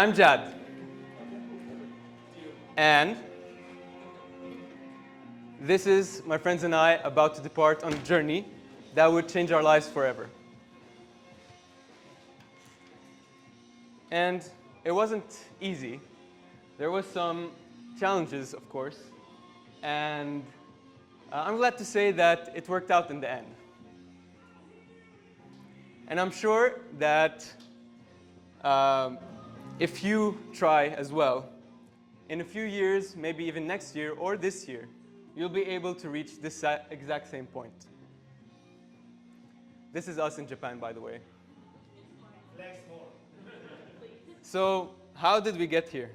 I'm Jad, and this is my friends and I about to depart on a journey that would change our lives forever. And it wasn't easy. There was some challenges, of course, and I'm glad to say that it worked out in the end. And I'm sure that if you try as well, in a few years, maybe even next year or this year, you'll be able to reach this exact same point. This is us in Japan, by the way. So, how did we get here?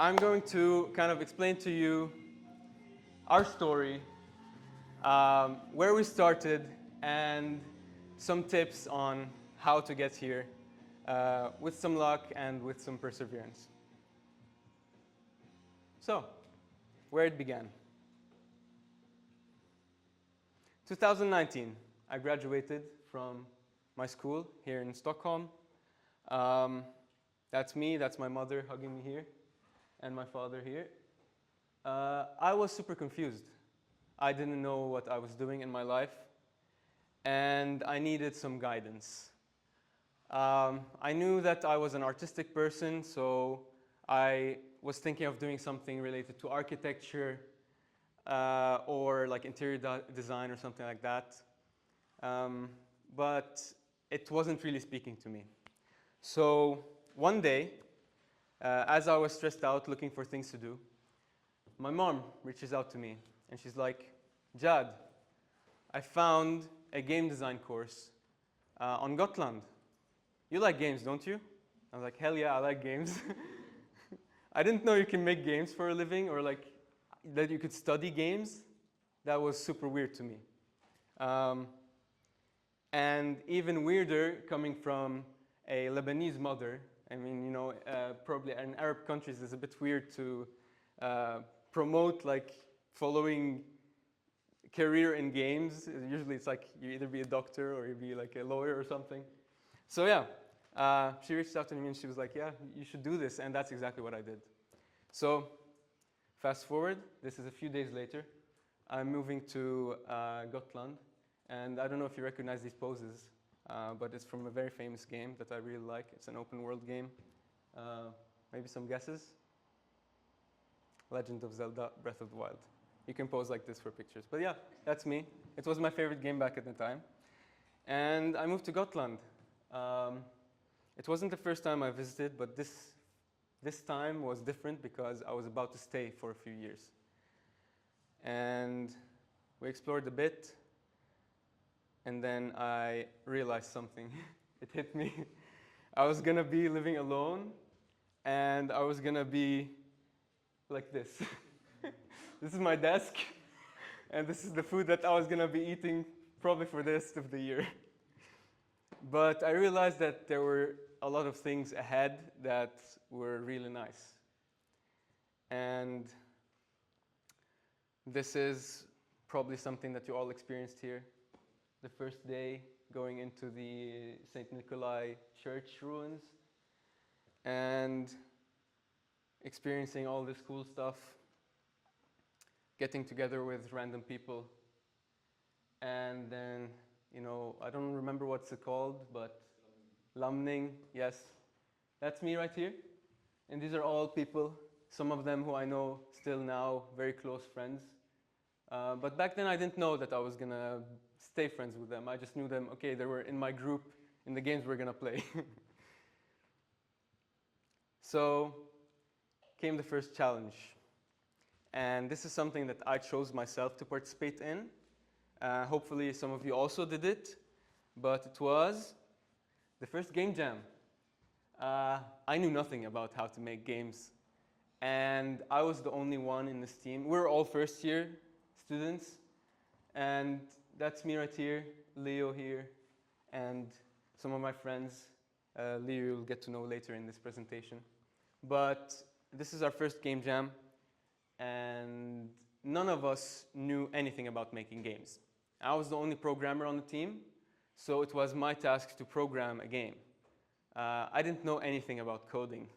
I'm going to kind of explain to you our story, where we started, and some tips on how to get here with some luck and with some perseverance. So, where it began. 2019, I graduated from my school here in Stockholm. That's me, that's my mother hugging me here, and my father here. I was super confused. I didn't know what I was doing in my life, and I needed some guidance. I knew that I was an artistic person, so I was thinking of doing something related to architecture or like interior design or something like that. But it wasn't really speaking to me. So one day, as I was stressed out looking for things to do, my mom reaches out to me and she's like, Jad, I found a game design course on Gotland. You like games, don't you? I was like, hell yeah, I like games. I didn't know you can make games for a living or like that you could study games. That was super weird to me. And even weirder coming from a Lebanese mother. I mean, you know, probably in Arab countries it's a bit weird to promote like following career in games. Usually it's like you either be a doctor or you be like a lawyer or something. So yeah, she reached out to me and she was like, yeah, you should do this. And that's exactly what I did. So fast forward, this is a few days later. I'm moving to Gotland. And I don't know if you recognize these poses, but it's from a very famous game that I really like. It's an open world game. Maybe some guesses? Legend of Zelda, Breath of the Wild. You can pose like this for pictures. But yeah, that's me. It was my favorite game back at the time. And I moved to Gotland. It wasn't the first time I visited, but this time was different because I was about to stay for a few years. And we explored a bit. And then I realized something. It hit me. I was gonna be living alone, and I was gonna be like this. This is my desk, and this is the food that I was gonna be eating probably for the rest of the year. But I realized that there were a lot of things ahead that were really nice. And this is probably something that you all experienced here. The first day going into the St. Nikolai church ruins and experiencing all this cool stuff, getting together with random people, and then, you know, I don't remember what's it called, but Lamning, yes, that's me right here. And these are all people, some of them who I know still now, very close friends. But back then I didn't know that I was gonna stay friends with them. I just knew them, okay, they were in my group in the games we're gonna play. So came the first challenge. And this is something that I chose myself to participate in. Hopefully some of you also did it, but it was the first game jam. I knew nothing about how to make games. And I was the only one in this team. We're all first year students. And that's me right here, Leo here, and some of my friends. Leo you'll get to know later in this presentation. But this is our first game jam, and none of us knew anything about making games. I was the only programmer on the team, So it was my task to program a game. I didn't know anything about coding.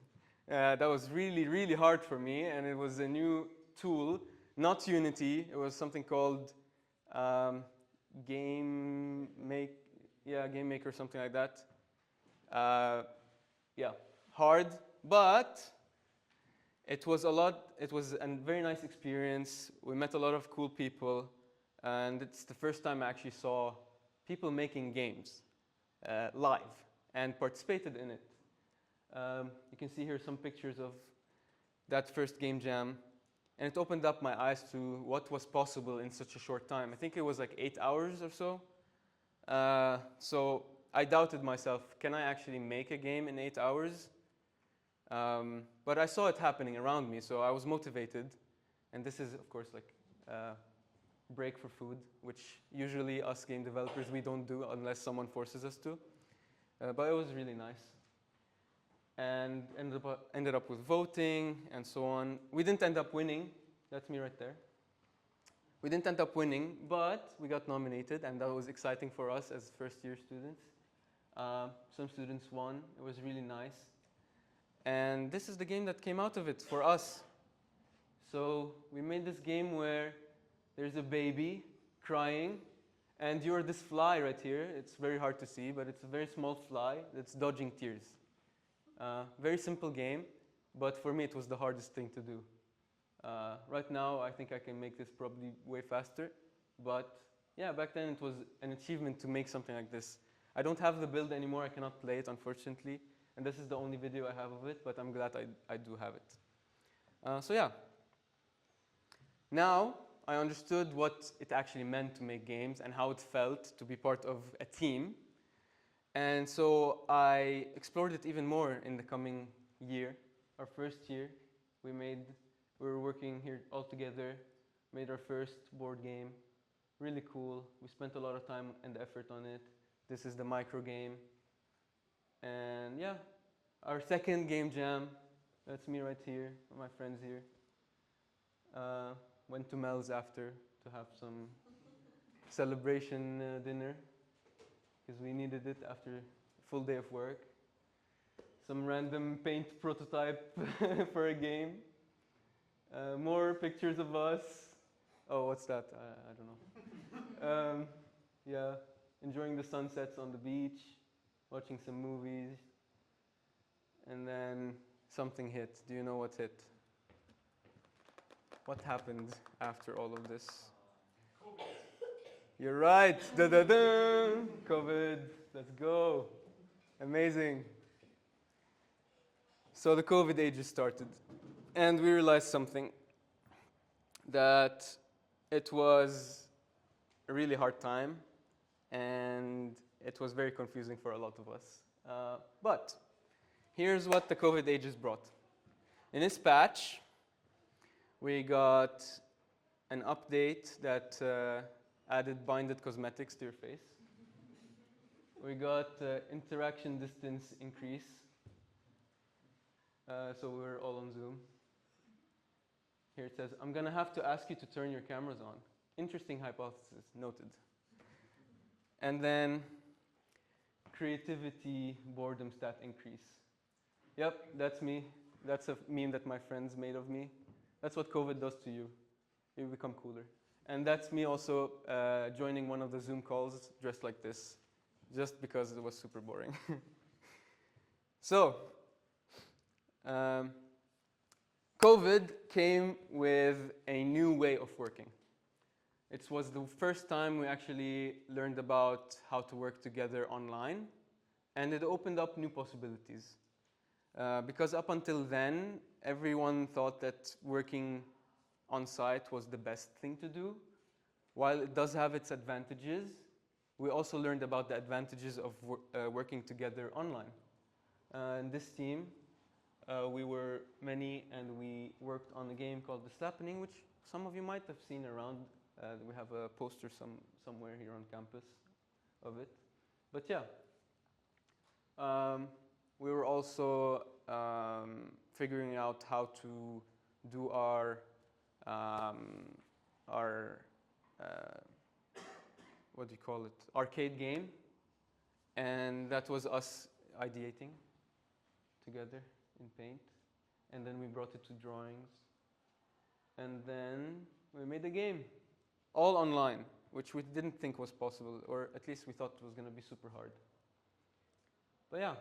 That was really, really hard for me, and it was a new tool, not Unity. It was something called Game Maker, something like that. Yeah, hard, but it was a very nice experience. We met a lot of cool people, and it's the first time I actually saw people making games live and participated in it. You can see here some pictures of that first game jam, and it opened up my eyes to what was possible in such a short time. I think it was like 8 hours or so. So I doubted myself, can I actually make a game in 8 hours? But I saw it happening around me, so I was motivated. And this is, of course, like break for food, which usually us game developers, we don't do unless someone forces us to. But it was really nice. And ended up with voting and so on. We didn't end up winning. That's me right there. We didn't end up winning, but we got nominated, and that was exciting for us as first-year students. Some students won. It was really nice. And this is the game that came out of it for us. So we made this game where there's a baby crying, and you're this fly right here. It's very hard to see, but it's a very small fly that's dodging tears. Very simple game, but for me it was the hardest thing to do. Right now I think I can make this probably way faster, but yeah, back then it was an achievement to make something like this. I don't have the build anymore, I cannot play it unfortunately, and this is the only video I have of it, but I'm glad I do have it. So yeah, now I understood what it actually meant to make games and how it felt to be part of a team. And so I explored it even more in the coming year. Our first year, we were working here all together, made our first board game. Really cool. We spent a lot of time and effort on it. This is the micro game. And yeah, our second game jam, that's me right here, my friends here. Went to Mel's after to have some celebration dinner, because we needed it after a full day of work. Some random paint prototype for a game. More pictures of us. Oh, what's that? I don't know. Yeah, enjoying the sunsets on the beach, watching some movies. And then something hit. Do you know what hit? What happened after all of this? COVID. You're right. Da-da-da. COVID. Let's go. Amazing. So the COVID ages started. And we realized something. That it was a really hard time. And it was very confusing for a lot of us. But here's what the COVID ages brought. In this patch, we got an update that added binded cosmetics to your face. We got interaction distance increase. So we're all on Zoom. Here it says, I'm going to have to ask you to turn your cameras on. Interesting hypothesis, noted. And then creativity boredom stat increase. Yep, that's me. That's a meme that my friends made of me. That's what COVID does to you. You become cooler. And that's me also joining one of the Zoom calls dressed like this, just because it was super boring. So, COVID came with a new way of working. It was the first time we actually learned about how to work together online, and it opened up new possibilities. Because up until then, everyone thought that working on site was the best thing to do. While it does have its advantages, we also learned about the advantages of working together online. In this team, we were many, and we worked on a game called The Slappening, which some of you might have seen around. We have a poster somewhere here on campus of it. But yeah, we were also figuring out how to do our what do you call it? Arcade game. And that was us ideating together in Paint. And then we brought it to drawings. And then we made a game, all online, which we didn't think was possible, or at least we thought it was going to be super hard. But yeah,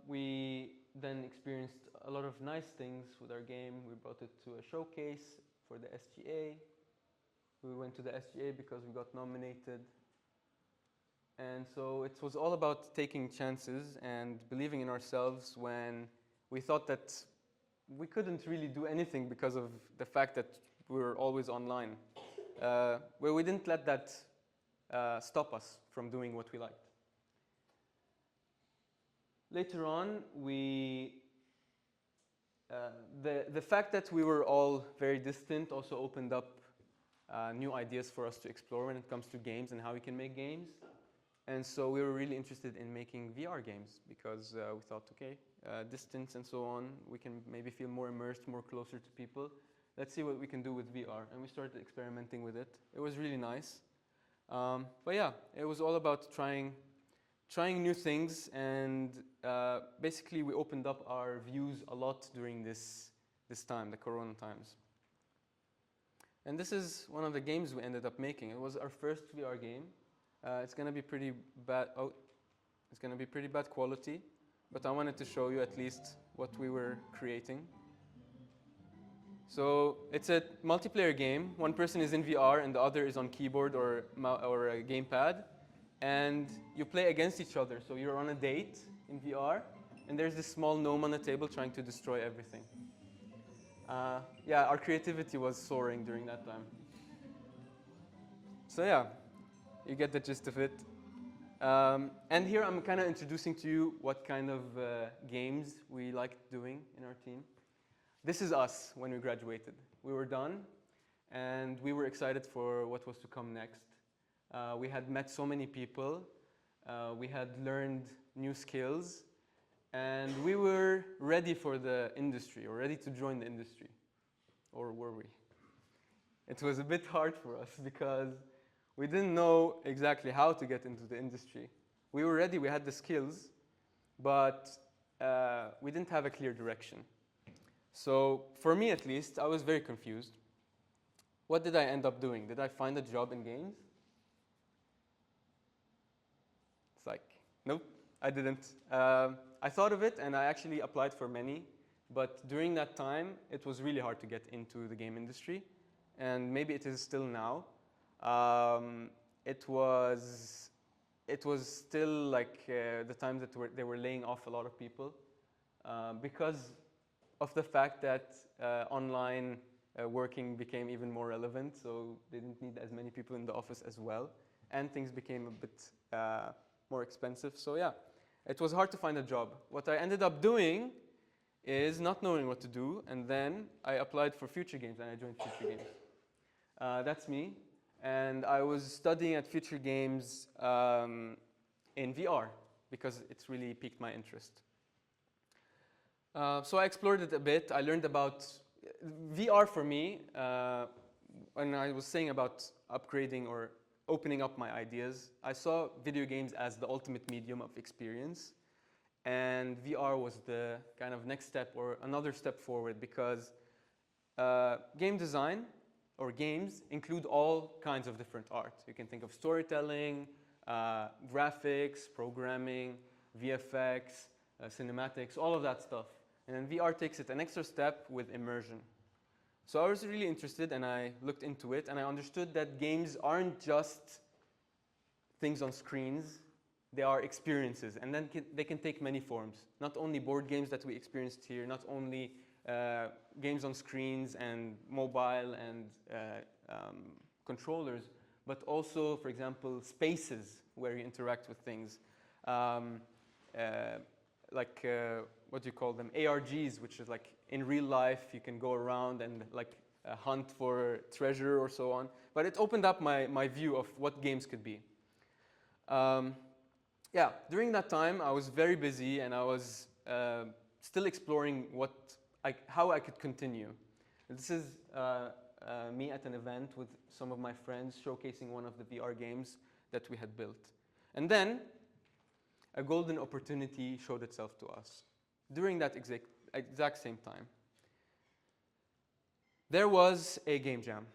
we then experienced a lot of nice things with our game. We brought it to a showcase for the SGA. We went to the SGA because we got nominated. And so it was all about taking chances and believing in ourselves when we thought that we couldn't really do anything because of the fact that we were always online. Where we didn't let that stop us from doing what we liked. Later on, the fact that we were all very distant also opened up new ideas for us to explore when it comes to games and how we can make games. And so we were really interested in making VR games because we thought, okay, distance and so on, we can maybe feel more immersed, more closer to people. Let's see what we can do with VR. And we started experimenting with it. It was really nice. But yeah, it was all about trying new things, and basically we opened up our views a lot during this time, the Corona times. And this is one of the games we ended up making. It was our first VR game. It's going to be pretty bad. Oh, it's going to be pretty bad quality, but I wanted to show you at least what we were creating. So it's a multiplayer game. One person is in VR and the other is on keyboard or a gamepad. And you play against each other. So you're on a date in VR, and there's this small gnome on the table trying to destroy everything. Yeah, our creativity was soaring during that time. So yeah, you get the gist of it. And here I'm kind of introducing to you what kind of games we liked doing in our team. This is us when we graduated. We were done, and we were excited for what was to come next. We had met so many people. We had learned new skills. And we were ready for the industry, or ready to join the industry. Or were we? It was a bit hard for us because we didn't know exactly how to get into the industry. We were ready, we had the skills, but we didn't have a clear direction. So for me at least, I was very confused. What did I end up doing? Did I find a job in games? It's like, nope, I didn't. I thought of it and I actually applied for many, but during that time, it was really hard to get into the game industry, and maybe it is still now. It was still like the time that they were laying off a lot of people because of the fact that online working became even more relevant, so they didn't need as many people in the office as well, and things became a bit more expensive. So yeah, it was hard to find a job. What I ended up doing is not knowing what to do, and then I applied for Future Games and I joined Future Games. That's me, and I was studying at Future Games in VR because it's really piqued my interest. So I explored it a bit. I learned about VR for me, when I was saying about upgrading or opening up my ideas, I saw video games as the ultimate medium of experience. And VR was the kind of next step or another step forward because game design or games include all kinds of different art. You can think of storytelling, graphics, programming, VFX, cinematics, all of that stuff. And then VR takes it an extra step with immersion. So I was really interested and I looked into it and I understood that games aren't just things on screens, they are experiences, and then they can take many forms. Not only board games that we experienced here, not only games on screens and mobile and controllers, but also, for example, spaces where you interact with things. What do you call them? ARGs, which is like in real life, you can go around and like hunt for treasure or so on. But it opened up my view of what games could be. Yeah, during that time, I was very busy and I was still exploring how I could continue. This is me at an event with some of my friends showcasing one of the VR games that we had built. And then a golden opportunity showed itself to us during that exact same time. There was a game jam,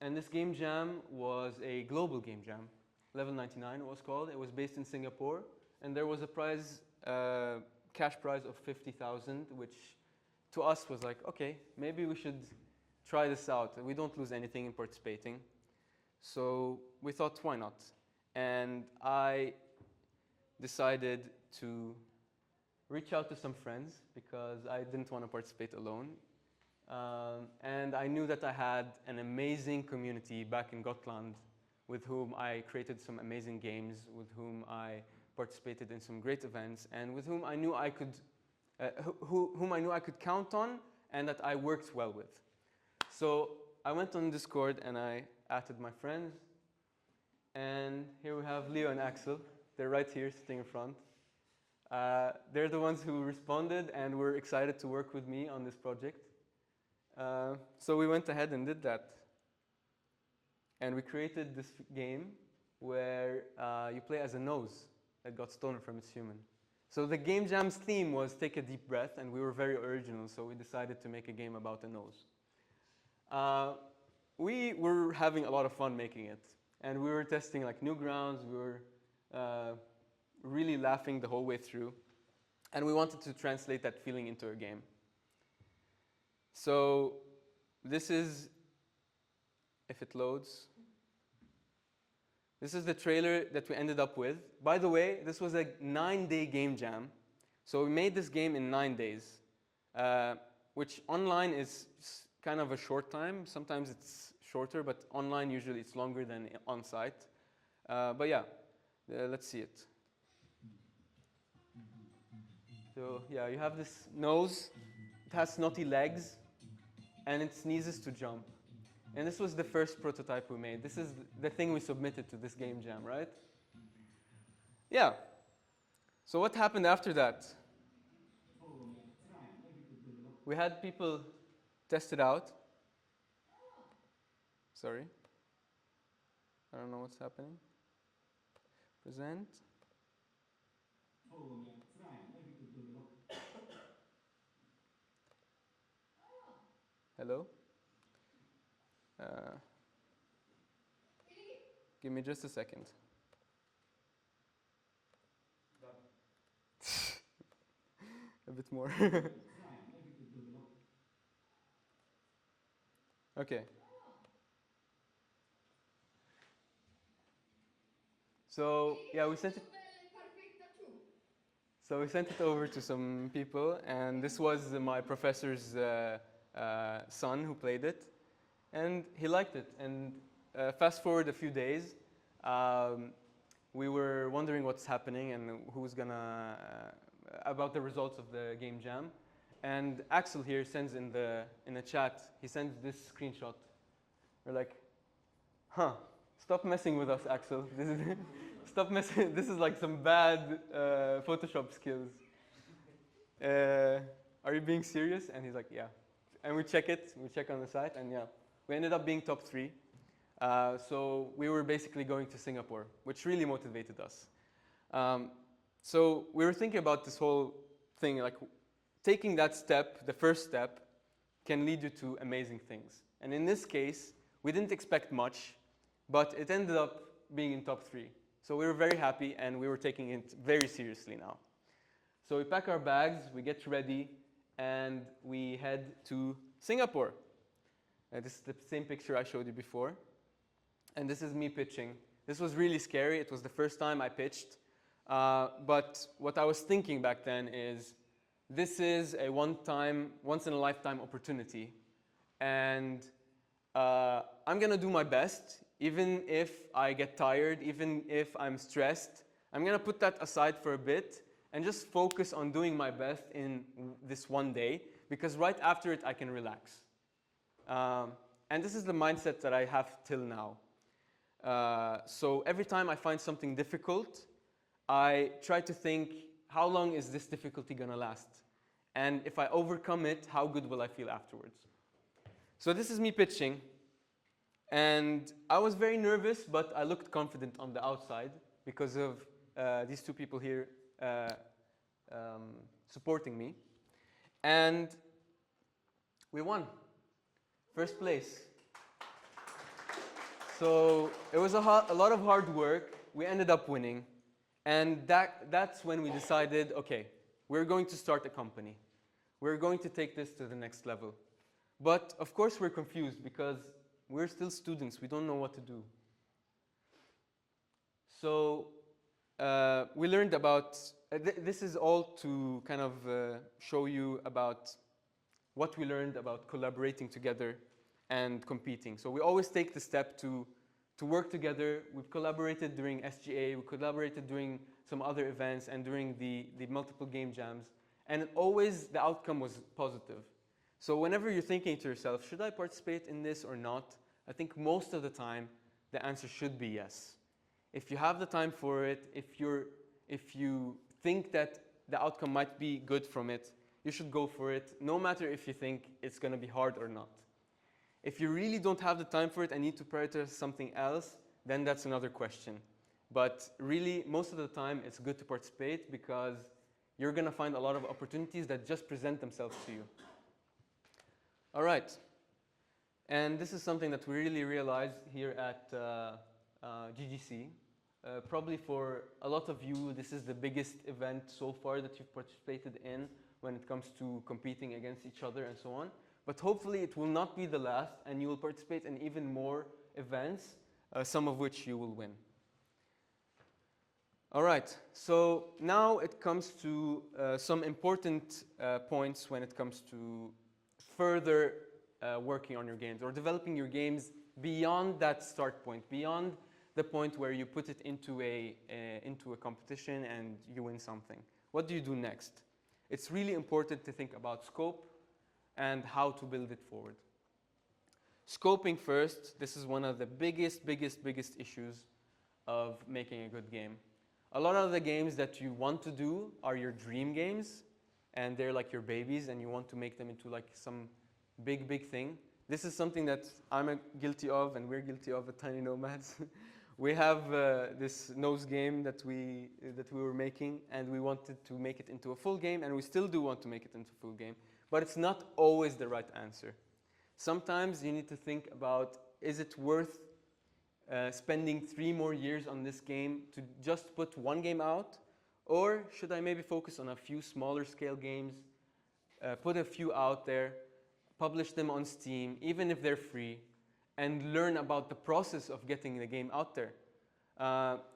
and this game jam was a global game jam. Level 99 it was called. It was based in Singapore, and there was a prize, cash prize of 50,000, which to us was like, okay, maybe we should try this out. We don't lose anything in participating. So we thought, why not? And I decided to reach out to some friends because I didn't want to participate alone. And I knew that I had an amazing community back in Gotland with whom I created some amazing games, with whom I participated in some great events, and with whom I knew I could, whom I knew I could count on and that I worked well with. So I went on Discord and I added my friends. And here we have Leo and Axel. They're right here, sitting in front. They're the ones who responded and were excited to work with me on this project. So we went ahead and did that. And we created this game where you play as a nose that got stolen from its human. So the game jam's theme was take a deep breath, and we were very original, so we decided to make a game about a nose. We were having a lot of fun making it, and we were testing like new grounds. We were really laughing the whole way through, and we wanted to translate that feeling into a game. So this is, if it loads, this is the trailer that we ended up with. By the way, this was a 9-day game jam. So we made this game in 9 days, which online is kind of a short time. Sometimes it's shorter, but online usually it's longer than on-site. But yeah, let's see it. So yeah, you have this nose. It has snotty legs, and it sneezes to jump. And this was the first prototype we made. This is the thing we submitted to this game jam, right? Yeah. So what happened after that? We had people test it out. Sorry. I don't know what's happening. Present. Hello? Give me just a second. A bit more. Okay. So yeah, we sent it. So we sent it over to some people, and this was my professor's son who played it, and he liked it. And fast forward a few days, we were wondering what's happening and who's gonna about the results of the game jam. And Axel here sends in the chat, he sends this screenshot. We're like, huh, stop messing with us, Axel. This is stop messing. This is like some bad Photoshop skills. Are you being serious? And he's like, yeah. And we check it. We check on the site, and yeah, we ended up being top 3. So we were basically going to Singapore, which really motivated us. So we were thinking about this whole thing, like taking that step, the first step, can lead you to amazing things. And in this case, we didn't expect much, but it ended up being in top 3. So we were very happy, and we were taking it very seriously now. So we pack our bags, we get ready, and we head to Singapore. This is the same picture I showed you before. And this is me pitching. This was really scary. It was the first time I pitched. But what I was thinking back then is, this is a once-in-a-lifetime opportunity. And I'm going to do my best, even if I get tired, even if I'm stressed. I'm going to put that aside for a bit and just focus on doing my best in this one day, because right after it, I can relax. And this is the mindset that I have till now. So every time I find something difficult, I try to think, how long is this difficulty going to last? And if I overcome it, how good will I feel afterwards? So this is me pitching. And I was very nervous, but I looked confident on the outside because of these two people here supporting me. And we won. First place. So it was a lot of hard work. We ended up winning. And that's when we decided, okay, we're going to start a company. We're going to take this to the next level. But of course we're confused because we're still students. We don't know what to do. So we learned about, this is all to kind of show you about what we learned about collaborating together and competing. So we always take the step to work together. We've collaborated during SGA, we collaborated during some other events and during the multiple game jams. And always the outcome was positive. So whenever you're thinking to yourself, should I participate in this or not? I think most of the time, the answer should be yes. If you have the time for it, if you think that the outcome might be good from it, you should go for it, no matter if you think it's going to be hard or not. If you really don't have the time for it and need to prioritize something else, then that's another question. But really, most of the time, it's good to participate because you're going to find a lot of opportunities that just present themselves to you. All right. And this is something that we really realized here at GGC. Probably for a lot of you, this is the biggest event so far that you've participated in when it comes to competing against each other and so on. But hopefully it will not be the last, and you will participate in even more events, some of which you will win. All right, so now it comes to some important points when it comes to further working on your games or developing your games beyond that start point, beyond the point where you put it into a competition and you win something. What do you do next? It's really important to think about scope and how to build it forward. Scoping first, this is one of the biggest issues of making a good game. A lot of the games that you want to do are your dream games, and they're like your babies, and you want to make them into like some big thing. This is something that I'm guilty of, and we're guilty of at Tiny Nomads. We have this nose game that we were making, and we wanted to make it into a full game, and we still do want to make it into a full game, but it's not always the right answer. Sometimes you need to think about, is it worth spending 3 more years on this game to just put one game out? Or should I maybe focus on a few smaller scale games, put a few out there, publish them on Steam, even if they're free, and learn about the process of getting the game out there?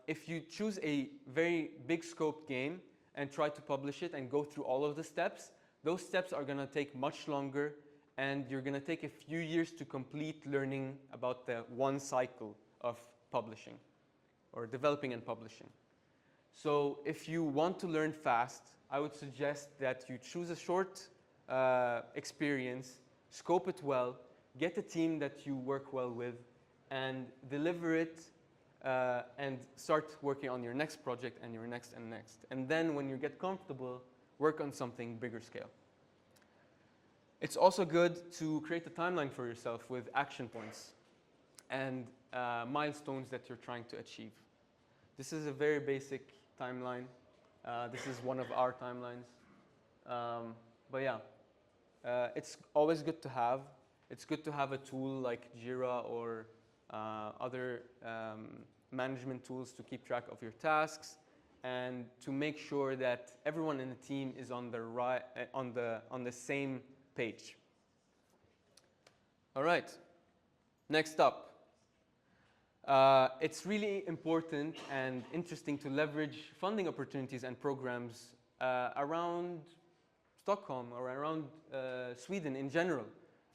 If you choose a very big scoped game and try to publish it and go through all of the steps, those steps are going to take much longer, and you're going to take a few years to complete learning about the one cycle of publishing or developing and publishing. So if you want to learn fast, I would suggest that you choose a short experience, scope it well, get a team that you work well with, and deliver it and start working on your next project and your next and next. And then when you get comfortable, work on something bigger scale. It's also good to create a timeline for yourself with action points and milestones that you're trying to achieve. This is a very basic timeline. This is one of our timelines. But yeah, it's always good to have. It's good to have a tool like Jira or other management tools to keep track of your tasks and to make sure that everyone in the team is on the same page. All right, next up. It's really important and interesting to leverage funding opportunities and programs around Stockholm or around Sweden in general.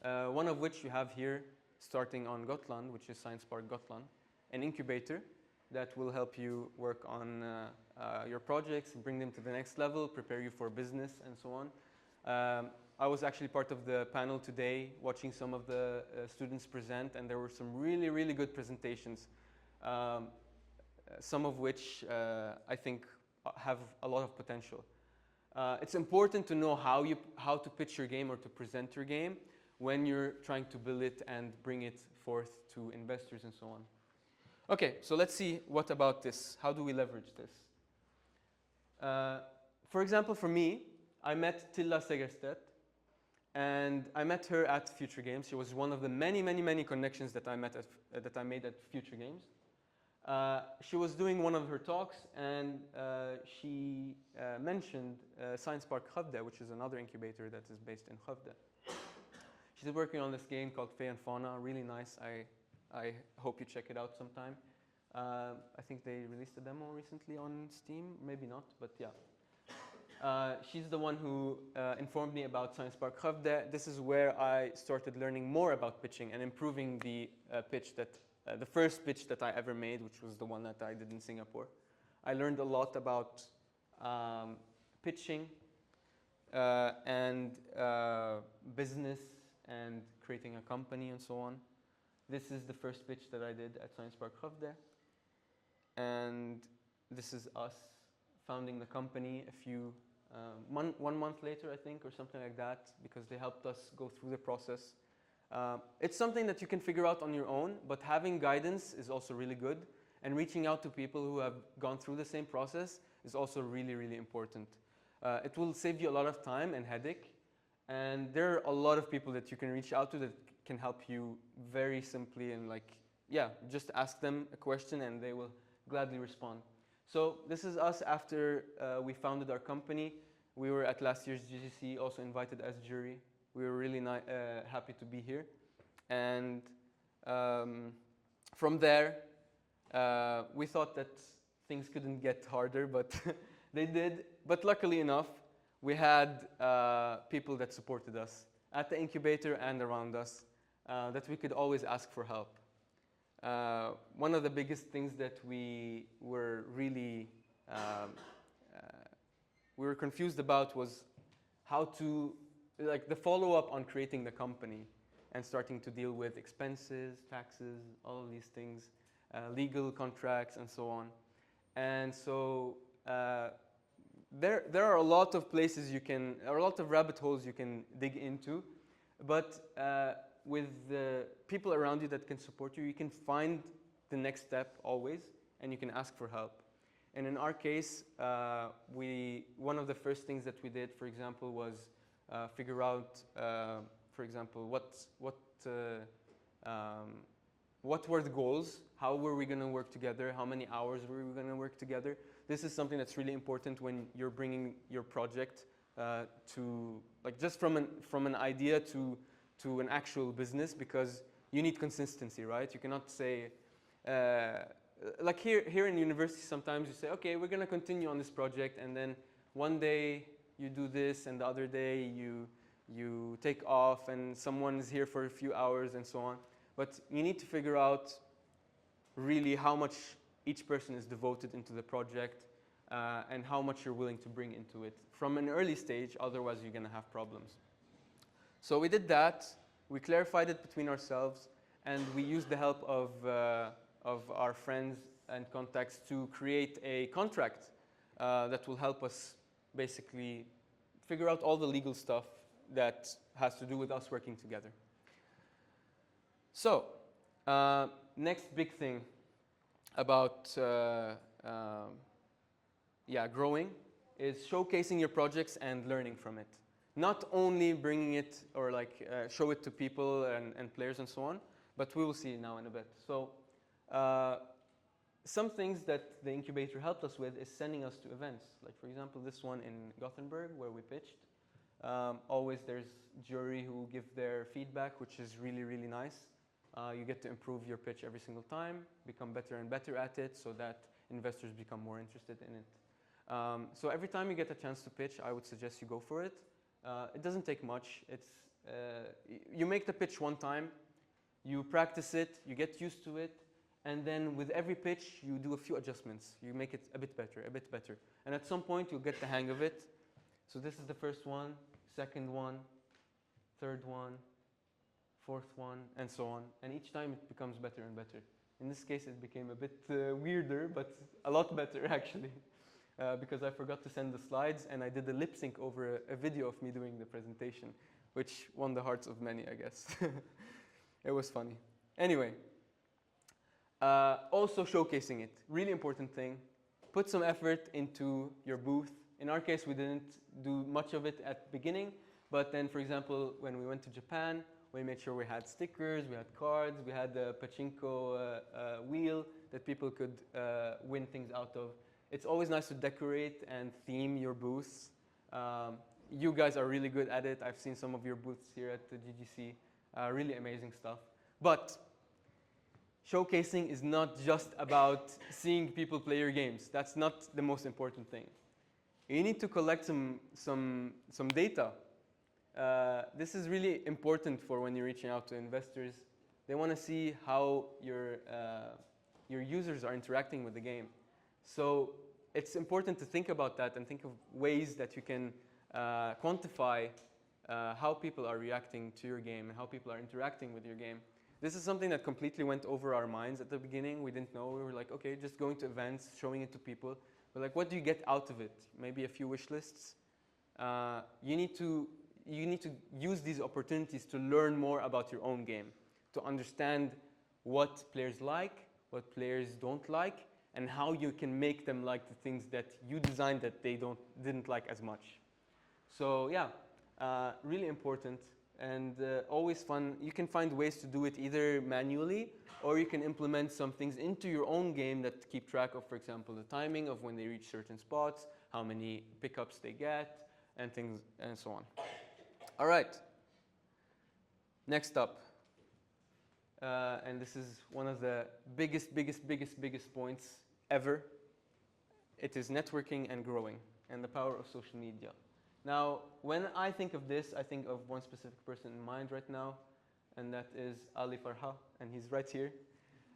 One of which you have here, starting on Gotland, which is Science Park Gotland, an incubator that will help you work on your projects, bring them to the next level, prepare you for business, and so on. I was actually part of the panel today, watching some of the students present, and there were some really good presentations, some of which I think have a lot of potential. It's important to know how to pitch your game or to present your game when you're trying to build it and bring it forth to investors and so on. Okay, so let's see what about this. How do we leverage this? For example, for me, I met Tilla Segerstedt, and I met her at Future Games. She was one of the many, many, many connections that I made at Future Games. She was doing one of her talks, and she mentioned Science Park Gotland, which is another incubator that is based in Gotland. She's working on this game called Fae and Fauna, really nice. I hope you check it out sometime. I think they released a demo recently on Steam, maybe not, but yeah. She's the one who informed me about Science Park Gotland. This is where I started learning more about pitching and improving the pitch that the first pitch that I ever made, which was the one that I did in Singapore. I learned a lot about pitching and business and creating a company and so on. This is the first pitch that I did at Science Park Gotland. And this is us founding the company a few, 1 month later, I think, or something like that, because they helped us go through the process. It's something that you can figure out on your own, but having guidance is also really good. And reaching out to people who have gone through the same process is also really, really important. It will save you a lot of time and headache. And there are a lot of people that you can reach out to that can help you very simply and just ask them a question and they will gladly respond. So this is us after we founded our company. We were at last year's GCC, also invited as jury. We were really happy to be here. And from there, we thought that things couldn't get harder, but they did. But luckily enough, we had people that supported us at the incubator and around us that we could always ask for help. One of the biggest things that we were really confused about was how to, the follow-up on creating the company and starting to deal with expenses, taxes, all of these things, legal contracts, and so on. And so there are a lot of places a lot of rabbit holes you can dig into, but with the people around you that can support you, you can find the next step always, and you can ask for help. And in our case, one of the first things that we did, for example, was figure out, for example, what were the goals? How were we going to work together? How many hours were we going to work together? This is something that's really important when you're bringing your project to, just from an idea to an actual business, because you need consistency, right? You cannot say, here in university, sometimes you say, okay, we're going to continue on this project, and then one day you do this, and the other day you take off, and someone is here for a few hours, and so on. But you need to figure out really how much each person is devoted into the project and how much you're willing to bring into it from an early stage, otherwise you're going to have problems. So we did that, we clarified it between ourselves, and we used the help of our friends and contacts to create a contract that will help us basically figure out all the legal stuff that has to do with us working together. So, next big thing about growing is showcasing your projects and learning from it. Not only bringing it or show it to people and players and so on, but we will see now in a bit. So, some things that the incubator helped us with is sending us to events. Like, for example, this one in Gothenburg where we pitched. Always there's jury who give their feedback, which is really, really nice. You get to improve your pitch every single time, become better and better at it so that investors become more interested in it. So every time you get a chance to pitch, I would suggest you go for it. It doesn't take much. You make the pitch one time, you practice it, you get used to it, and then with every pitch, you do a few adjustments. You make it a bit better. And at some point, you'll get the hang of it. So this is the first one, second one, third one, fourth one, and so on. And each time it becomes better and better. In this case, it became a bit weirder, but a lot better actually. Because I forgot to send the slides, and I did a lip sync over a video of me doing the presentation, which won the hearts of many, I guess. It was funny. Anyway, also showcasing it. Really important thing. put some effort into your booth. In our case, we didn't do much of it at the beginning, but then, for example, when we went to Japan, we made sure we had stickers, we had cards, we had the pachinko wheel that people could win things out of. It's always nice to decorate and theme your booths. You guys are really good at it. I've seen some of your booths here at the GGC. Really amazing stuff. But showcasing is not just about seeing people play your games. That's not the most important thing. You need to collect some data. This is really important for when you're reaching out to investors. They want to see how your users are interacting with the game. So it's important to think about that and think of ways that you can quantify how people are reacting to your game and how people are interacting with your game. This is something that completely went over our minds at the beginning. We didn't know. We were like, okay, just going to events, showing it to people. But like, what do you get out of it? Maybe a few wish lists. You need to use these opportunities to learn more about your own game, to understand what players like, what players don't like, and how you can make them like the things that you designed that they didn't like as much. So yeah, really important and always fun. You can find ways to do it either manually or you can implement some things into your own game that keep track of, for example, the timing of when they reach certain spots, how many pickups they get, and things and so on. All right. Next up, and this is one of the biggest points ever. It is networking and growing and the power of social media. Now, when I think of this, I think of one specific person in mind right now, and that is Ali Farha, and he's right here.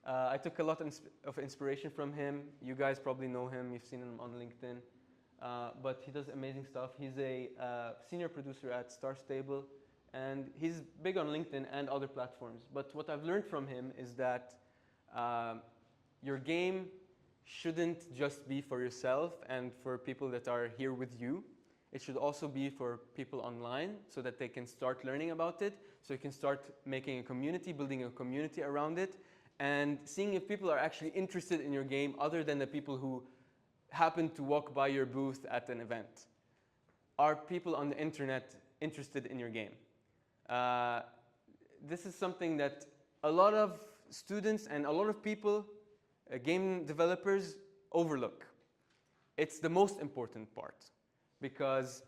I took a lot of inspiration from him. You guys probably know him. You've seen him on LinkedIn. But he does amazing stuff. He's a senior producer at Star Stable, and he's big on LinkedIn and other platforms. But what I've learned from him is that your game shouldn't just be for yourself and for people that are here with you. It should also be for people online so that they can start learning about it, so you can start making a community, building a community around it, and seeing if people are actually interested in your game other than the people who happen to walk by your booth at an event. Are people on the internet interested in your game? This is something that a lot of students and a lot of people, game developers, overlook. It's the most important part. Because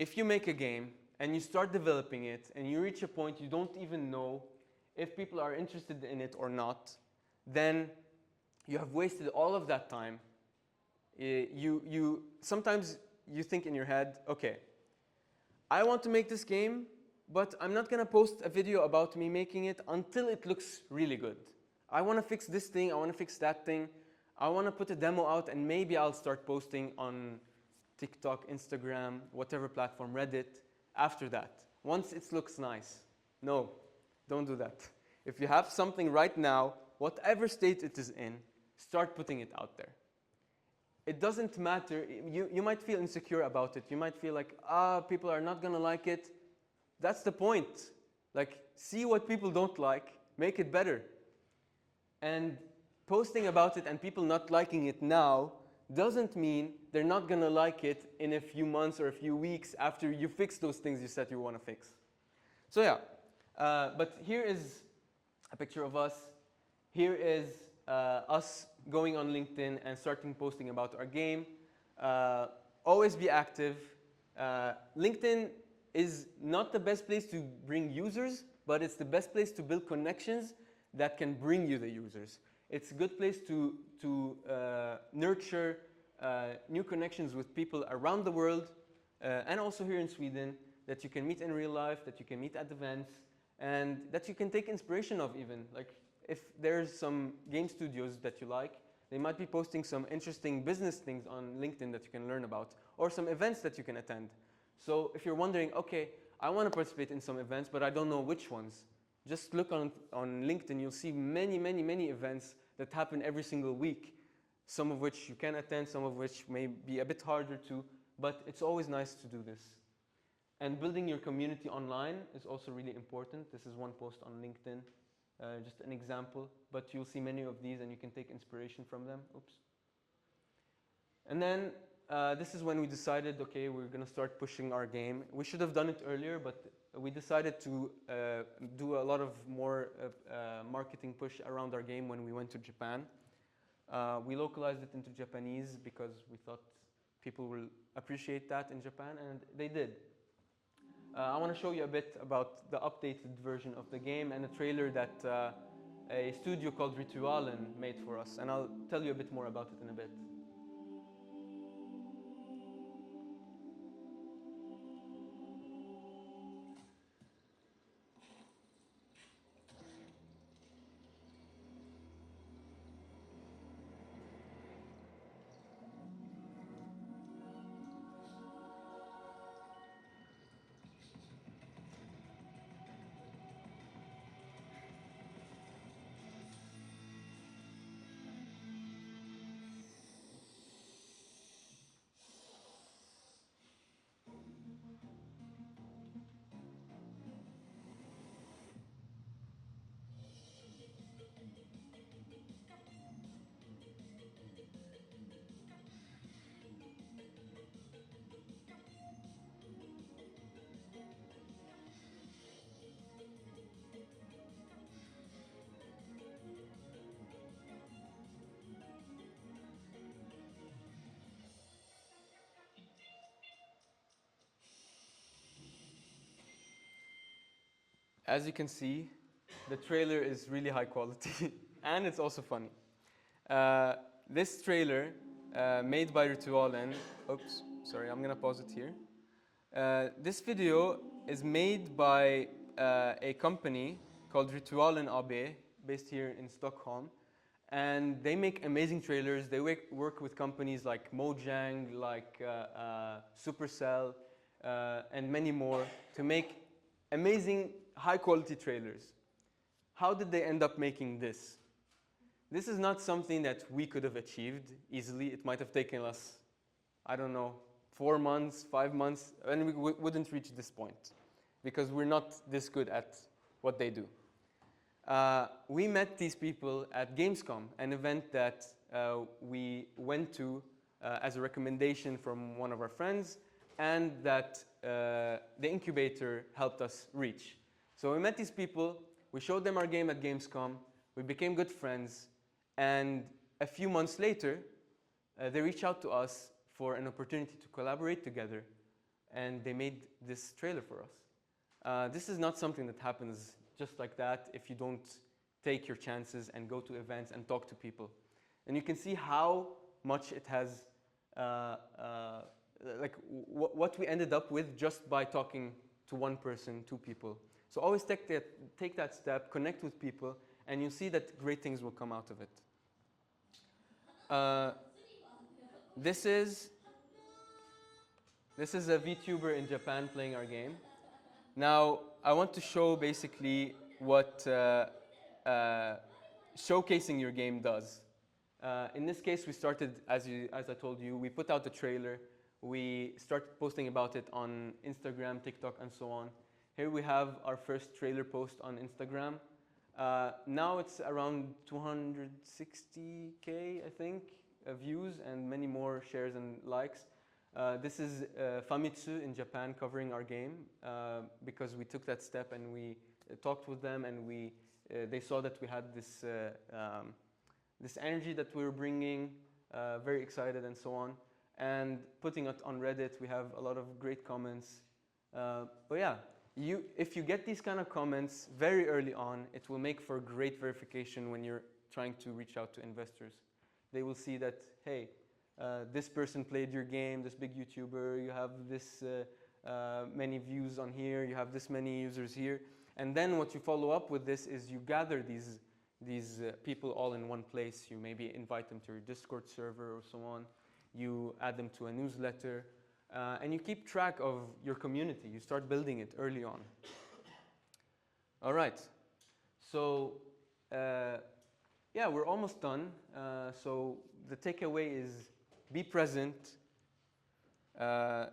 if you make a game and you start developing it and you reach a point you don't even know if people are interested in it or not, then you have wasted all of that time. Sometimes you think in your head, okay, I want to make this game, but I'm not going to post a video about me making it until it looks really good. I want to fix this thing, I want to fix that thing. I want to put a demo out and maybe I'll start posting on TikTok, Instagram, whatever platform, Reddit, after that. Once it looks nice. No, don't do that. If you have something right now, whatever state it is in, start putting it out there. It doesn't matter. You might feel insecure about it. You might feel like, people are not going to like it. That's the point. Like, see what people don't like, make it better. And posting about it and people not liking it now doesn't mean they're not going to like it in a few months or a few weeks after you fix those things you said you want to fix. So yeah, but here is a picture of us. Here is us going on LinkedIn and starting posting about our game. Always be active. LinkedIn is not the best place to bring users, but it's the best place to build connections that can bring you the users. It's a good place to nurture new connections with people around the world and also here in Sweden that you can meet in real life, that you can meet at events, and that you can take inspiration of even. Like if there's some game studios that you like, they might be posting some interesting business things on LinkedIn that you can learn about, or some events that you can attend. So if you're wondering, okay, I want to participate in some events, but I don't know which ones, just look on LinkedIn. You'll see many events that happen every single week, some of which you can attend, some of which may be a bit harder to, but it's always nice to do this. And building your community online is also really important. This is one post on LinkedIn, just an example, but you'll see many of these and you can take inspiration from them. Oops. And then this is when we decided, okay, we're going to start pushing our game. We should have done it earlier, but we decided to do a lot of more marketing push around our game when we went to Japan. We localized it into Japanese because we thought people will appreciate that in Japan, and they did. I want to show you a bit about the updated version of the game and a trailer that a studio called Ritualen made for us, and I'll tell you a bit more about it in a bit. As you can see, the trailer is really high quality and it's also funny. This trailer, made by Ritualen, oops, sorry, I'm gonna pause it here. This video is made by a company called Ritualen AB, based here in Stockholm. And they make amazing trailers. They work with companies like Mojang, like Supercell, and many more to make amazing high quality trailers. How did they end up making this? This is not something that we could have achieved easily. It might have taken us, I don't know, 4 months, 5 months, and we wouldn't reach this point because we're not this good at what they do. We met these people at Gamescom, an event that we went to as a recommendation from one of our friends, and that the incubator helped us reach. So we met these people, we showed them our game at Gamescom, we became good friends, and a few months later, they reached out to us for an opportunity to collaborate together, and they made this trailer for us. This is not something that happens just like that if you don't take your chances and go to events and talk to people. And you can see how much it has, what we ended up with just by talking to one person, 2 people. So always take that step, connect with people, and you'll see that great things will come out of it. This is a VTuber in Japan playing our game. Now, I want to show basically what showcasing your game does. In this case, we started, as I told you, we put out the trailer. We started posting about it on Instagram, TikTok, and so on. Here we have our first trailer post on Instagram. Now it's around 260K, I think, views and many more shares and likes. This is Famitsu in Japan covering our game because we took that step and we talked with them, and they saw that we had this energy that we were bringing, very excited and so on. And putting it on Reddit, we have a lot of great comments. But yeah, if you get these kind of comments very early on, it will make for great verification when you're trying to reach out to investors. They will see that, hey, this person played your game, this big YouTuber, you have this many views on here, you have this many users here. And then what you follow up with this is you gather these people all in one place. You maybe invite them to your Discord server or so on. You add them to a newsletter. And you keep track of your community. You start building it early on. All right. So, yeah, we're almost done. So the takeaway is be present.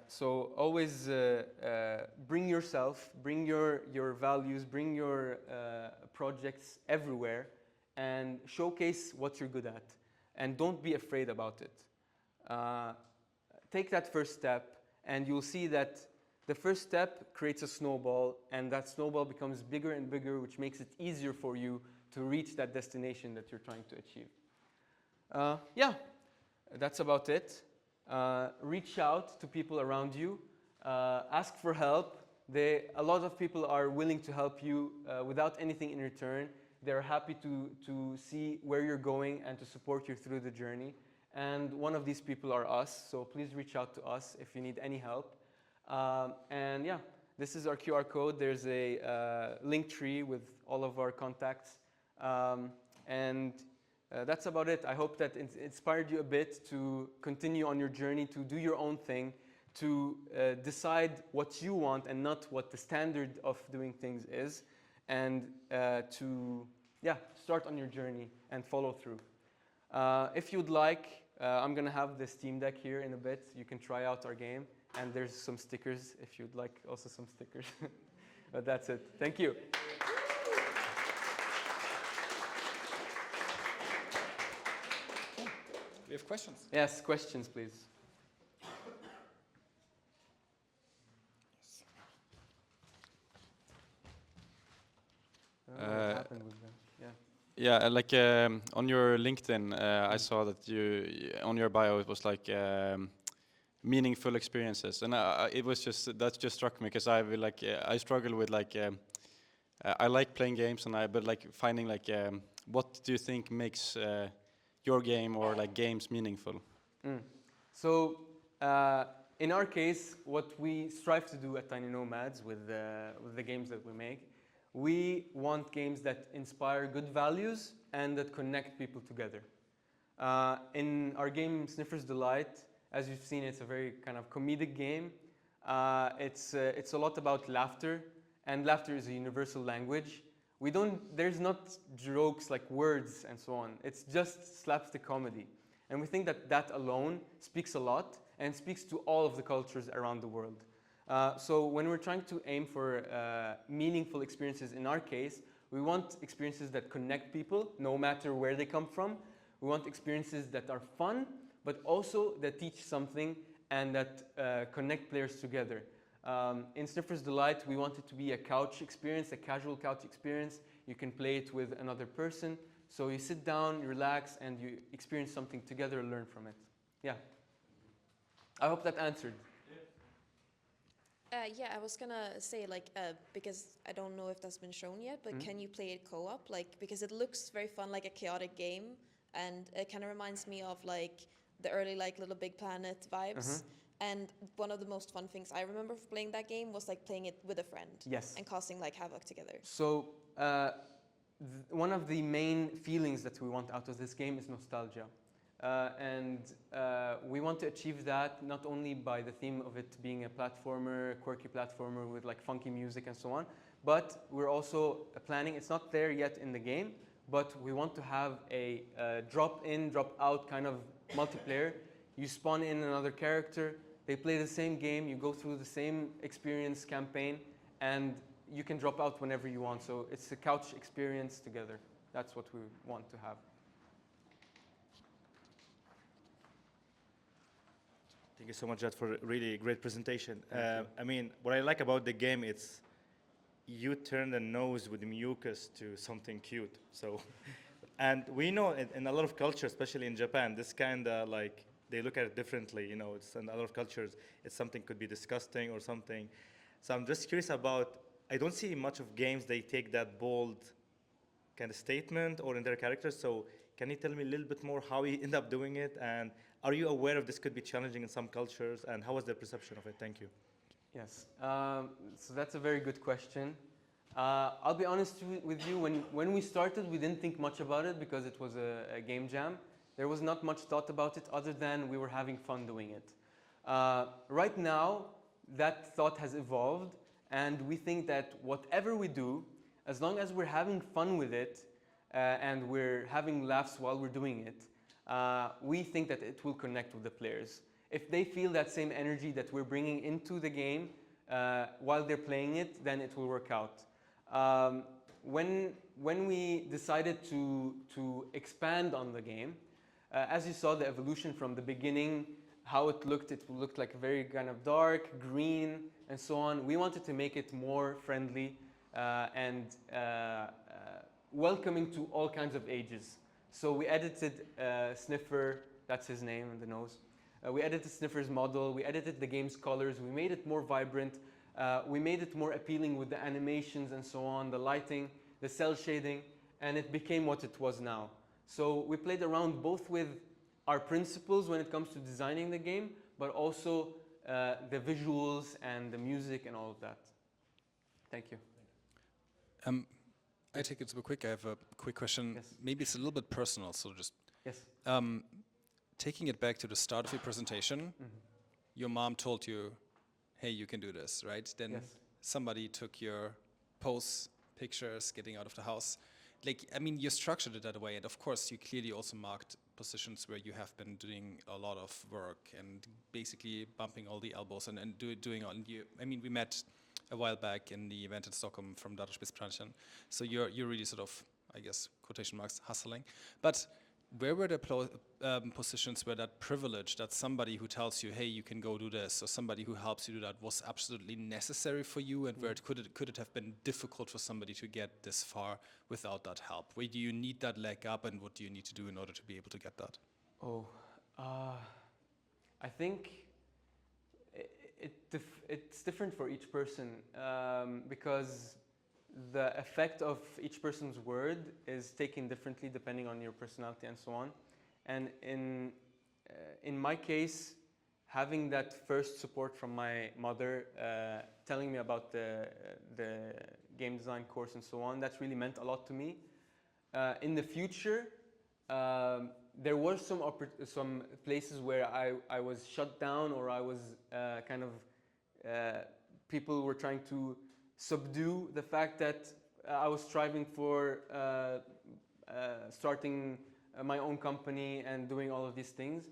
So always bring yourself, bring your values, bring your projects everywhere, and showcase what you're good at. And don't be afraid about it. take that first step, and you'll see that the first step creates a snowball, and that snowball becomes bigger and bigger, which makes it easier for you to reach that destination that you're trying to achieve. Yeah, that's about it. Reach out to people around you. Ask for help. A lot of people are willing to help you without anything in return. They're happy to see where you're going and to support you through the journey. And one of these people are us, so please reach out to us if you need any help. And yeah, this is our QR code. There's a link tree with all of our contacts. That's about it. I hope that it inspired you a bit to continue on your journey, to do your own thing, to decide what you want and not what the standard of doing things is, and to start on your journey and follow through. If you'd like, I'm going to have the Steam Deck here in a bit. You can try out our game, and there's some stickers if you'd like also some stickers. But that's it. Thank you. We have questions. Yes, questions, please. What happened with them? Yeah, like on your LinkedIn, I saw that on your bio it was like meaningful experiences, and it was that just struck me because I struggle with I like playing games, but like finding what do you think makes your game or like games meaningful? So in our case, what we strive to do at Tiny Nomads with the games that we make, we want games that inspire good values and that connect people together. In our game Sniffer's Delight, as you've seen, it's a very kind of comedic game. It's a lot about laughter, and laughter is a universal language. There's not jokes like words and so on. It's just slapstick comedy. And we think that alone speaks a lot and speaks to all of the cultures around the world. So when we're trying to aim for meaningful experiences, in our case, we want experiences that connect people no matter where they come from. We want experiences that are fun, but also that teach something and that connect players together. In Sniffer's Delight, we want it to be a couch experience, a casual couch experience. You can play it with another person. So you sit down, you relax, and you experience something together and learn from it. Yeah. I hope that answered. Yeah, I was gonna say because I don't know if that's been shown yet, but can you play it co-op? Because it looks very fun, like a chaotic game, and it kind of reminds me of the early Little Big Planet vibes. And one of the most fun things I remember playing that game was playing it with a friend. Yes. And causing havoc together. So one of the main feelings that we want out of this game is nostalgia. And we want to achieve that not only by the theme of it being a platformer, quirky platformer with funky music and so on, but we're also planning, it's not there yet in the game, but we want to have a drop in, drop out kind of multiplayer. You spawn in another character, they play the same game, you go through the same experience campaign, and you can drop out whenever you want. So it's a couch experience together. That's what we want to have. Thank you so much, Jad, for a really great presentation. I mean, what I like about the game, it's you turn the nose with mucus to something cute. So, and we know in a lot of cultures, especially in Japan, this kind of they look at it differently. It's in a lot of cultures, it's something could be disgusting or something. So I'm just curious about, I don't see much of games they take that bold kind of statement or in their characters. So can you tell me a little bit more how you end up doing it? And are you aware of this could be challenging in some cultures? And how was their perception of it? Thank you. Yes, so that's a very good question. I'll be honest with you, when we started, we didn't think much about it because it was a game jam. There was not much thought about it other than we were having fun doing it. Right now, that thought has evolved, and we think that whatever we do, as long as we're having fun with it and we're having laughs while we're doing it, we think that it will connect with the players. If they feel that same energy that we're bringing into the game while they're playing it, then it will work out. When we decided to expand on the game, as you saw, the evolution from the beginning how it looked like very kind of dark, green, and so on. We wanted to make it more friendly and welcoming to all kinds of ages. So we edited Sniffer, that's his name in the nose. We edited Sniffer's model, we edited the game's colors, we made it more vibrant, we made it more appealing with the animations and so on, the lighting, the cell shading, and it became what it was now. So we played around both with our principles when it comes to designing the game, but also the visuals and the music and all of that. Thank you. I take it super quick. I have a quick question. Yes. Maybe it's a little bit personal, so just Yes. taking it back to the start of your presentation, your mom told you, hey, you can do this, right? Then Yes. somebody took your posts, pictures, getting out of the house. Like, I mean, you structured it that way, and of course, you clearly also marked positions where you have been doing a lot of work and basically bumping all the elbows and doing all. And I mean, we met a while back in the event in Stockholm from Dataspelsbranschen. So you're really sort of, I guess, quotation marks, hustling. But where were the positions where that privilege, that somebody who tells you, hey, you can go do this, or somebody who helps you do that, was absolutely necessary for you, and where could it have been difficult for somebody to get this far without that help? Where do you need that leg up, and what do you need to do in order to be able to get that? Oh, I think it's different for each person because the effect of each person's word is taken differently depending on your personality and so on. And in my case, having that first support from my mother telling me about the game design course and so on, that really meant a lot to me. In the future, there were some places where I was shut down, or I was kind of people were trying to subdue the fact that I was striving for starting my own company and doing all of these things.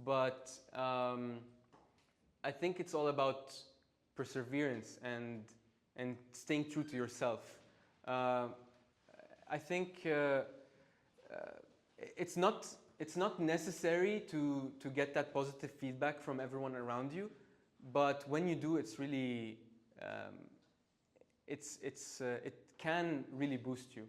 But I think it's all about perseverance and staying true to yourself. I think it's not necessary to get that positive feedback from everyone around you, but when you do, it's really it can really boost you.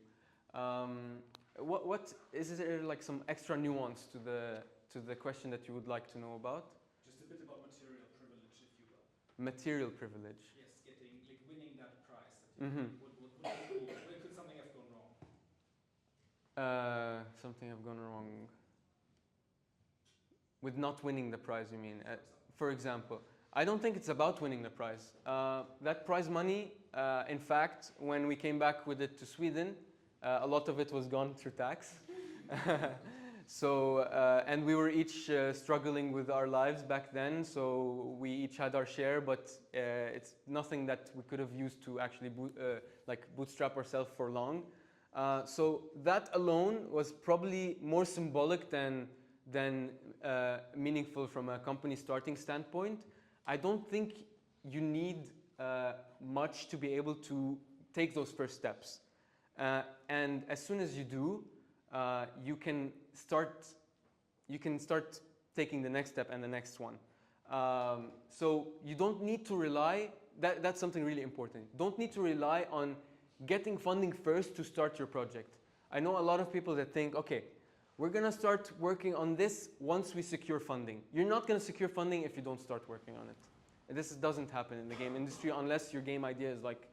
What is there like some extra nuance to the question that you would like to know about? Just a bit about material privilege, if you will. Material privilege. Yes, winning that prize. Mm-hmm. Where could something have gone wrong? Something have gone wrong with not winning the prize, you mean? For example, I don't think it's about winning the prize. That prize money, in fact, when we came back with it to Sweden, a lot of it was gone through tax. So, and we were each struggling with our lives back then, so we each had our share, but it's nothing that we could have used to actually bootstrap ourselves for long. So that alone was probably more symbolic than meaningful from a company starting standpoint. I don't think you need much to be able to take those first steps. And as soon as you do, you can start taking the next step and the next one. So you don't need to rely, that's something really important. Don't need to rely on getting funding first to start your project. I know a lot of people that think, okay, we're gonna start working on this once we secure funding. You're not gonna secure funding if you don't start working on it. And this doesn't happen in the game industry unless your game idea is like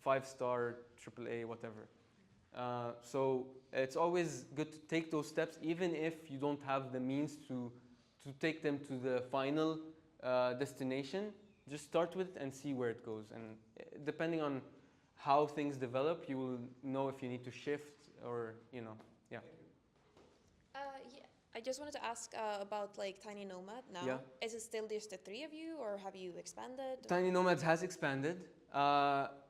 5-star, AAA, whatever. So it's always good to take those steps, even if you don't have the means to take them to the final destination. Just start with it and see where it goes. And depending on how things develop, you will know if you need to shift or, yeah. Yeah, I just wanted to ask about like Tiny Nomad now. Yeah. Is it still just the three of you, or have you expanded? Tiny Nomads has expanded.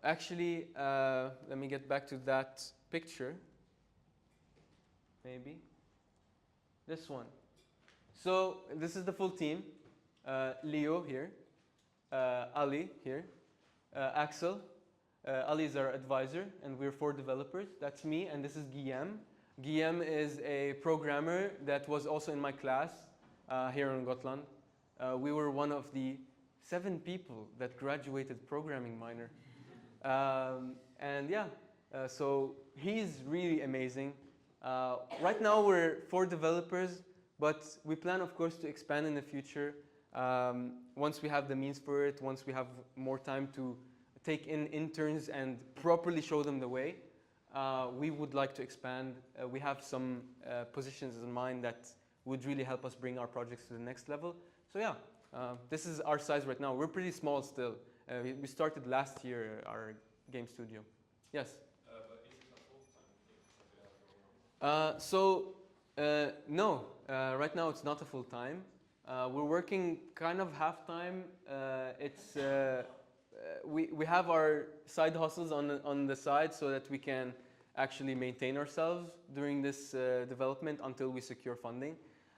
Actually, let me get back to that picture. Maybe. This one. So this is the full team. Leo here. Ali here. Axel. Ali is our advisor, and we're 4 developers. That's me, and this is Guillaume. Guillaume is a programmer that was also in my class here in Gotland. We were one of the 7 people that graduated programming minor. And yeah, so he's really amazing. Right now we're 4 developers, but we plan, of course, to expand in the future. Once we have the means for it, once we have more time to take in interns and properly show them the way, we would like to expand. We have some positions in mind that would really help us bring our projects to the next level. So yeah, this is our size right now. We're pretty small still. We started last year, our game studio. Yes? No, right now it's not a full time. We're working kind of half time. We have our side hustles on the side so that we can actually maintain ourselves during this development until we secure funding.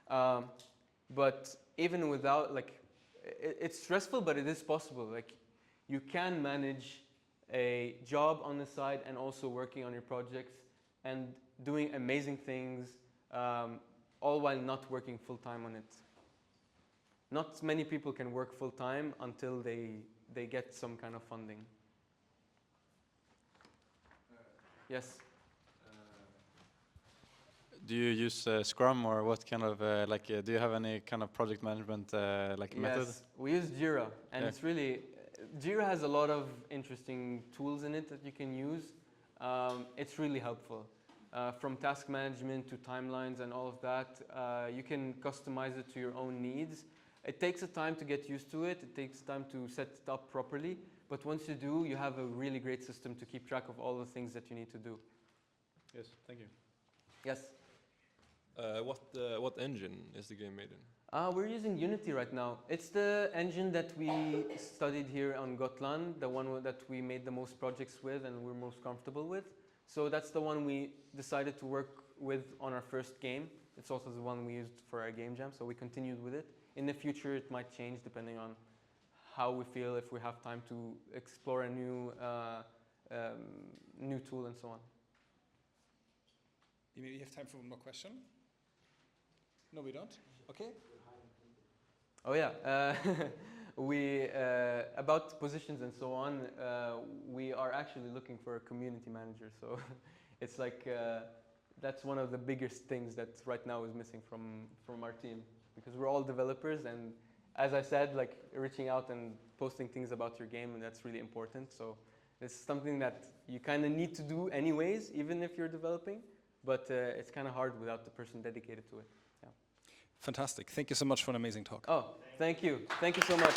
But even without, like, it's stressful, but it is possible. Like, you can manage a job on the side and also working on your projects and doing amazing things, all while not working full time on it. Not many people can work full time until they get some kind of funding. Yes? Do you use Scrum, or what kind of do you have any kind of project management method? Yes, we use Jira, and Yeah. it's really, Jira has a lot of interesting tools in it that you can use. It's really helpful. From task management to timelines and all of that, you can customize it to your own needs. It takes a time to get used to it. It takes time to set it up properly. But once you do, you have a really great system to keep track of all the things that you need to do. Yes, thank you. Yes? What engine is the game made in? We're using Unity right now. It's the engine that we studied here on Gotland, the one that we made the most projects with and we're most comfortable with. So that's the one we decided to work with on our first game. It's also the one we used for our game jam, so we continued with it. In the future, it might change depending on how we feel, if we have time to explore a new tool and so on. You maybe have time for one more question? No, we don't? Okay. Oh yeah, about positions and so on, we are actually looking for a community manager. So it's like, that's one of the biggest things that right now is missing from our team. Because we're all developers, and as I said, like reaching out and posting things about your game, and that's really important. So it's something that you kind of need to do anyways, even if you're developing, but it's kind of hard without the person dedicated to it. Yeah. Fantastic. Thank you so much for an amazing talk. Oh, thank you. Thank you so much.